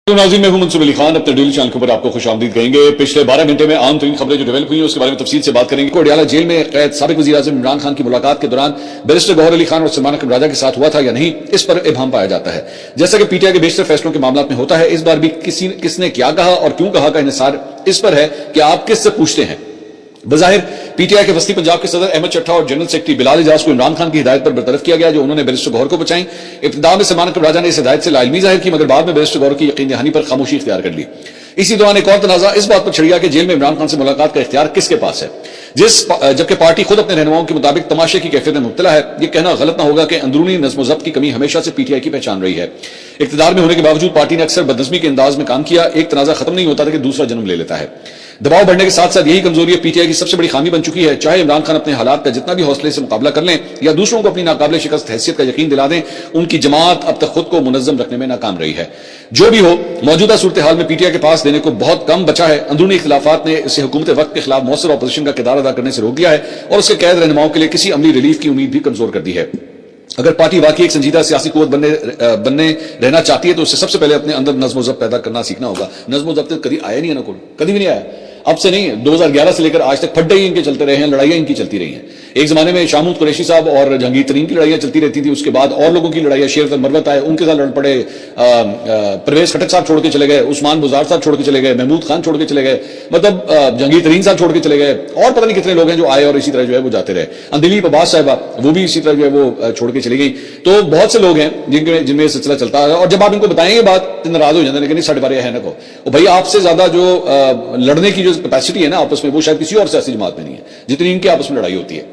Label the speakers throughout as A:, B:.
A: नाज़रीन, मैं हूं मंसूर अली खान। अपने डेली चैनल के ऊपर आपको खुशामदीद कहेंगे। पिछले 12 घंटे में आम तरीन खबरें जो डेवलप हुई हैं उसके बारे में तफसील से बात करेंगे। कोडियाला जेल में कैद साबिक वज़ीर आज़म इमरान खान की मुलाकात के दौरान बैरिस्टर गौहर अली खान और सलमान अकरम राजा के साथ हुआ था या नहीं, इस पर इबहम पाया जाता है। जैसा कि पीटीआई के बेशतर फैसलों के मामला में होता है, इस बार भी किसने क्या कहा और क्यों कहा का इंहिसार इस पर है कि आप किससे पूछते हैं। बज़ाहिर पीटीआई के वस्ती पंजाब के सदर अहमद चट्ठा और जनरल सेक्रेटरी बिलाल इजाज को इमरान खान की हिदायत पर बरतरफ किया गया, जो उन्होंने बैरिस्टर गौहर को बचाई। इब्तिदा में सलमान अकरम राजा ने इस हिदायत से लाइलमी जाहिर की, मगर बाद में बैरिस्टर गौहर की यकीन दहानी पर खामोशी इख्तियार कर ली। इसी दौरान एक और तनाज़ा इस बात पर छिड़ गया कि जेल में इमरान खान से मुलाकात का इख्तियार किसके पास है, जबकि पार्टी खुद अपने रहनुमाओं के मुताबिक तमाशे की कैफियत में मुब्तला है। यह कहना गलत न होगा कि अंदरूनी नज़्म ज़ब्त की कमी हमेशा से पीटीआई की पहचान रही है। इख्तिदार में होने के बावजूद पार्टी ने अक्सर बदनज़मी के अंदाज में काम किया। एक तनाज़ा खत्म नहीं होता था कि दूसरा जन्म ले लेता है। दबाव बढ़ने के साथ साथ यही कमजोरी पीटीआई की सबसे बड़ी खामी बन चुकी है। चाहे इमरान खान अपने हालात का जितना भी हौसले से मुकाबला कर लें या दूसरों को अपनी नाकाबिले शिकस्त हैसियत का यकीन दिला दें, उनकी जमात अब तक खुद को मुनज़्ज़म रखने में नाकाम रही है। जो भी हो, मौजूदा सूरत हाल में पीटीआई के पास देने को बहुत कम बचा है। अंदरूनी इख्तिलाफात ने इसे हुकूमत वक्त के खिलाफ मौसर अपोजिशन का किरदार अदा करने से रोक दिया है और उसके कैद रहनुमाओं के लिए किसी अमली रिलीफ की उम्मीद भी कमजोर कर दी है। अगर पार्टी वाकई एक संजीदा सियासी कुव्वत बनने रहना चाहती है तो उससे सबसे पहले अपने अंदर नज़्म ज़ब्त पैदा करना सीखना होगा। नज़्म ज़ब्त कभी आया नहीं है ना, कोई कभी भी नहीं आया। अब से नहीं, 2011 से लेकर आज तक फड्डे ही इनके चलते रहे हैं, लड़ाइयां इनकी चलती रही हैं। एक जमाने में शाहमूद कुरैशी साहब और जहांगीर तरीन की लड़ाइयां चलती रहती थी, उसके बाद और लोगों की लड़ाइयां, शेर मरवत आए, उनके साथ लड़ पड़े, परवेज खटक साहब छोड़ के चले गए, उस्मान बुज़ार साहब छोड़ के चले गए, महमूद खान छोड़ के चले गए, मतलब जहांगीर तरीन साहब छोड़ के चले गए, और पता नहीं कितने लोग हैं जो आए और इसी तरह जो है वो जाते रहे। अंदिलीप अब्बास साहिबा वो भी इसी तरह जो है वो छोड़ के चली गई। तो बहुत से लोग हैं जिनमें सिलसिला चलता है और जब आप इनको बताएंगे बात तो नाराज हो जाते हैं, लेकिन साढ़े बारह है ना को भाई, आपसे ज्यादा जो लड़ने की जो कैपेसिटी है ना आपस में, वो शायद किसी और सियासी जमात में नहीं है जितनी इनकी आपस में लड़ाई होती है।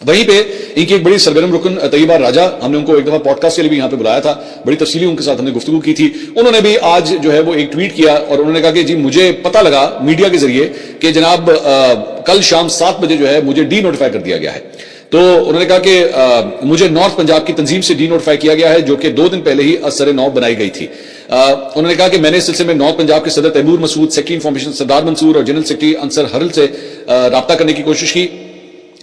A: वहीं पे इनकी एक बड़ी सरगर्म रुकन तैयबा राजा, हमने उनको एक दफा पॉडकास्ट के लिए भी यहां पे बुलाया था, बड़ी तफसीली उनके साथ हमने गुफ्तगू की थी। उन्होंने भी आज जो है वो एक ट्वीट किया और उन्होंने कहा कि जी मुझे पता लगा मीडिया के जरिए कि जनाब कल शाम 7 बजे जो है मुझे डी नोटिफाई कर दिया गया है। तो उन्होंने कहा कि मुझे नॉर्थ पंजाब की तंजीम से डी नोटिफाई किया गया है, जो कि 2 दिन पहले ही असर नौ बनाई गई थी। उन्होंने कहा कि मैंने इस सिलसिले में नॉर्थ पंजाब के सदर तैमूर मसूद, सेक्रेटरी इन्फॉर्मेशन सरदार मंसूर और जनरल सेक्रेटरी अंसर हरल से राब्ता करने की कोशिश की,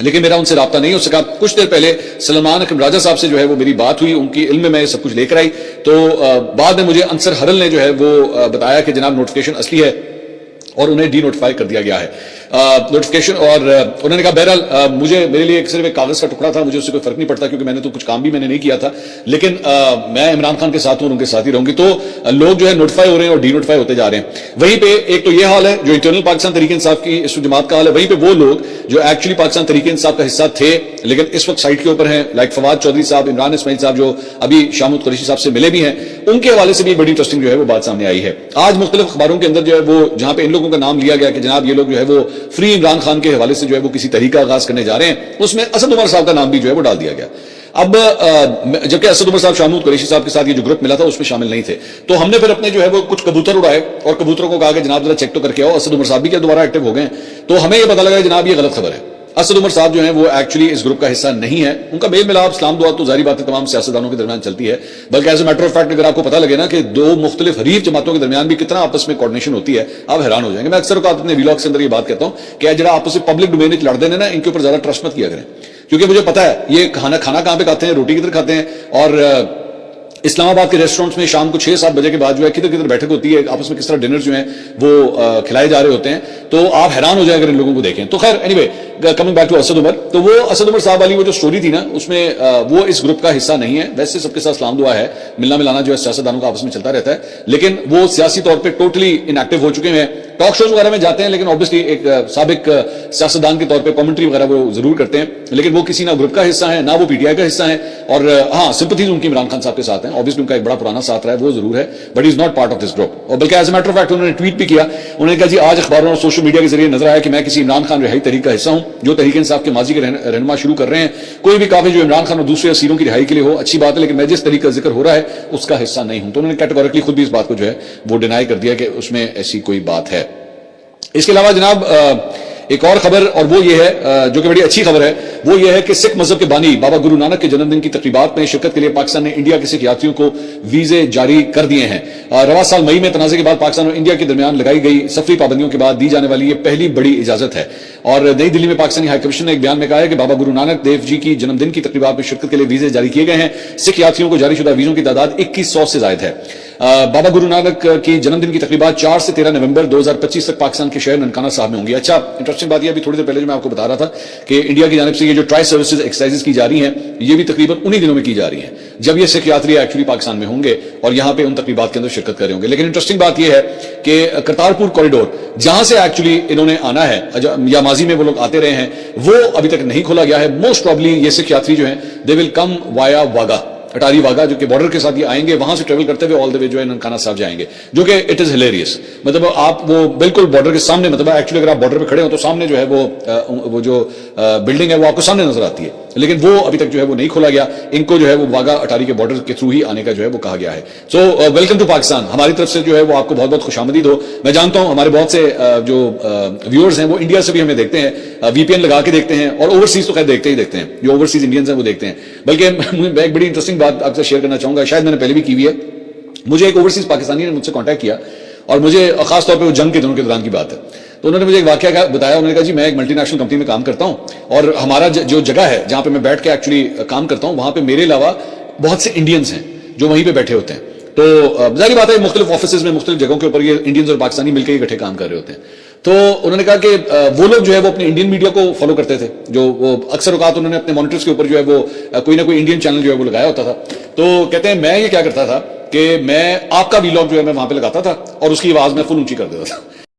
A: लेकिन मेरा उनसे राब्ता नहीं हो सका। कुछ देर पहले सलमान अकरम राजा साहब से जो है वो मेरी बात हुई, उनकी इल्म में मैं सब कुछ लेकर आई। तो बाद में मुझे अंसर हरल ने जो है वो बताया कि जनाब नोटिफिकेशन असली है और उन्हें डी नोटिफाई कर दिया गया है नोटिफिकेशन। और उन्होंने कहा बहरहाल मुझे मेरे लिए सिर्फ एक कागज का टुकड़ा था, मुझे उससे कोई फर्क नहीं पड़ता क्योंकि मैंने तो कुछ काम भी मैंने नहीं किया था, लेकिन मैं इमरान खान के साथ हूं, उनके साथ ही रहूंगी। तो लोग जो है नोटिफाई हो रहे हैं और डी नोटिफाई होते जा रहे हैं। वहीं पे एक तो ये हाल है जो इंटरनल पाकिस्तान तहरीक इंसाफ की इस जमात का हाल है, वहीं पे वो लोग जो एक्चुअली पाकिस्तान तहरीक इंसाफ का हिस्सा थे लेकिन इस वक्त साइड के ऊपर हैं, लाइक फवाद चौधरी साहब, इमरान इस्माइल साहब जो अभी शाहमूद कुरैशी साहब से मिले भी हैं, उनके हवाले से भी बड़ी इंटरेस्टिंग जो है वो बात सामने आई है। आज मुख्तलिफ अखबारों के अंदर जो है वो जहां पे इन लोगों का नाम लिया गया कि जनाब ये लोग जो है वो फ्री इमरान खान के हवाले से जो है वो किसी तहरीक का आगाज करने जा रहे हैं, उसमें असद उमर साहब का नाम भी जो है वो डाल दिया गया। अब जबकि असद उमर साहब शाहमूद कुरैशी साहब के साथ ये जो ग्रुप मिला था उसमें शामिल नहीं थे, तो हमने फिर अपने जो है वो कुछ कबूतर उड़ाए और कबूतरों को कहा कि जनाब जरा चेक तो करके आओ असद उमर साहब भी क्या दोबारा एक्टिव हो गए। तो हमें यह पता लगा जनाब ये गलत खबर है। असद उमर साहब जो है वो एक्चुअली इस ग्रुप का हिस्सा नहीं है। उनका मेल मिलाप सलाम दुआ तो जारी बात है तमाम सियासतदानों के दरमियान चलती है, बल्कि as a matter of fact अगर आपको पता लगे ना कि 2 मुख्तलिफ हरीफ जमातों के दरमियान भी कितना आपस में कोऑर्डिनेशन होती है, आप हैरान हो जाएंगे। मैं अक्सर अपने व्लॉग के अंदर ये बात कहता हूं कि जरा आपस में पब्लिक डोमेन में लड़ते हैं ना, इनके ऊपर ज्यादा ट्रस्ट मत किया करें, क्योंकि मुझे पता है ये खाना कहां पे खाते हैं, रोटी किधर खाते हैं। और इस्लामाबाद के रेस्टोरेंट्स में शाम को 6-7 बजे के बाद जो है किधर किधर बैठक होती है, आपस में किस तरह डिनर जो है वो खिलाए जा रहे होते हैं, तो आप हैरान हो जाए अगर इन लोगों को देखें। तो खैर anyway, coming back to Asad Umar, तो वो असद उमर साहब वाली वो जो स्टोरी थी ना, उसमें वो इस ग्रुप का हिस्सा नहीं है। वैसे सबके साथ सलाम दुआ है, मिलना मिलाना जो है सियासतदानों का आपस में चलता रहता है, लेकिन वो सियासी तौर पर टोटली इनएक्टिव हो चुके हैं। टॉक शोज वगैरह में जाते हैं लेकिन ऑब्वियसली एक साबिक सियासतदान के तौर पर कमेंट्री वगैरह वो जरूर करते हैं, लेकिन वो किसी ना ग्रुप का हिस्सा है ना वो पीटीआई का हिस्सा है। और हाँ, सिंपैथीज उनकी इमरान खान साहब के साथ हैं, ऑब्वियसली उनका एक बड़ा पुराना साथ रहा है वो जरूर है, but is not part of this group. और बल्कि as a matter of fact उन्होंने ट्वीट भी किया, उन्होंने कहा जी आज अखबारों और सोशल मीडिया के जरिए नजर आया कि मैं किसी इमरान खान रिहाई तहरीक का हिस्सा हूं जो तहरीक इंसाफ के माजी के रहनुमा शुरू कर रहे हैं। कोई भी काफी जो इमरान खान और दूसरे असीरों की रिहाई के लिए हो अच्छी बात है, लेकिन मैं जिस तरीके का जिक्र हो रहा है उसका हिस्सा नहीं हूं। तो उन्होंने कैटेगोरिकली खुद भी इस बात को जो है वो डिनाई कर दिया कि उसमें ऐसी कोई बात है। इसके अलावा जनाब एक और खबर, और वो ये है जो कि बड़ी अच्छी खबर है, वो ये है कि सिख मजहब के बानी बाबा गुरु नानक के जन्मदिन की तकरीबात में शिरकत के लिए पाकिस्तान ने इंडिया के सिख यात्रियों को वीजे जारी कर दिए हैं। रवा साल मई में तनाज़े के बाद पाकिस्तान और इंडिया के दरमियान लगाई गई सफरी पाबंदियों के बाद दी जाने वाली ये पहली बड़ी इजाजत है। और नई दिल्ली में पाकिस्तानी हाई कमीशन ने एक बयान में कहा है कि बाबा गुरु नानक देव जी की जन्मदिन की तकरीबात में शिरकत के लिए वीजे जारी किए गए हैं। सिख यात्रियों को जारी शुदा वीजों की तादाद 2100 से ज्यादा है। बाबा गुरु नानक की जन्मदिन की तकरीबात 4 से 13 नवंबर 2025 तक पाकिस्तान के शहर ननकाना साहब में होंगी। अच्छा, इंटरेस्टिंग बात यह अभी थोड़ी देर पहले जो मैं आपको बता रहा था कि इंडिया की जानिब से ये जो ट्राई सर्विसेज एक्सरसाइजेज की जा रही हैं, ये भी तकरीबन उन्हीं दिनों में की जा रही हैं जब ये सिख यात्री एक्चुअली पाकिस्तान में होंगे और यहाँ पे उन तकरीबात के अंदर शिरकत कर रहे होंगे। लेकिन इंटरेस्टिंग बात यह है कि करतारपुर कॉरिडोर जहां से एक्चुअली इन्होंने आना है या माजी में वो लोग आते रहे हैं, वो अभी तक नहीं खोला गया है। मोस्ट प्रॉब्ली ये सिख यात्री जो हैं दे विल कम वाया वागा, अटारी वागा, जो कि बॉर्डर के साथ ये आएंगे, वहां से ट्रेवल करते हुए ऑल द वे जो है ननकाना साहब जाएंगे, जो कि इट इज हिलेरियस। मतलब आप वो बिल्कुल बॉर्डर के सामने, मतलब एक्चुअली अगर आप बॉर्डर पे खड़े हो तो सामने जो है वो जो बिल्डिंग है वो आपको सामने नजर आती है, लेकिन वो अभी तक जो है वो नहीं खोला गया। इनको जो है वो वागा अटारी के बॉर्डर के थ्रू ही आने का जो है वो कहा गया है। सो वेलकम टू पाकिस्तान, हमारी तरफ से जो है वो आपको बहुत बहुत खुशामदीद हो। मैं जानता हूं हमारे बहुत से जो व्यूअर्स हैं वो इंडिया से भी हमें देखते हैं, वीपीएन लगा के देखते हैं, और ओवरसीज तो खैर देखते ही देखते हैं, जो ओवरसीज इंडियंस हैं वो देखते हैं। बल्कि मैं एक बड़ी इंटरेस्टिंग बात आपसे शेयर करना चाहूंगा, शायद मैंने पहले भी की हुई है। मुझे एक ओवरसीज पाकिस्तानी ने मुझसे कांटेक्ट किया, और मुझे खास तौर पे वो जंग के दिनों के दौरान की बात है, तो उन्होंने मुझे एक वाकया बताया। उन्होंने कहा जी मैं एक मल्टीनेशनल कंपनी में काम करता हूं और हमारा जो जगह है जहां पे मैं बैठ के एक्चुअली काम करता हूं, वहां पे मेरे अलावा बहुत से इंडियंस हैं जो वहीं पे बैठे होते हैं। तो जाहिर बात है मुख्तलिफ ऑफिस में मुख्तलिफ जगहों के ऊपर ये इंडियंस और पाकिस्तानी मिलकर इकट्ठे काम कर रहे होते हैं। तो उन्होंने कहा कि वो लोग जो है वो अपने इंडियन मीडिया को फॉलो करते थे, जो वो अक्सर औकात उन्होंने अपने मॉनिटर्स के ऊपर जो है वो कोई ना कोई इंडियन चैनल जो है वो लगाया होता था। तो कहते हैं मैं ये क्या करता था कि मैं आपका वीलॉग जो है मैं वहां पे लगाता था और उसकी आवाज मैं फुल ऊंची कर देता था।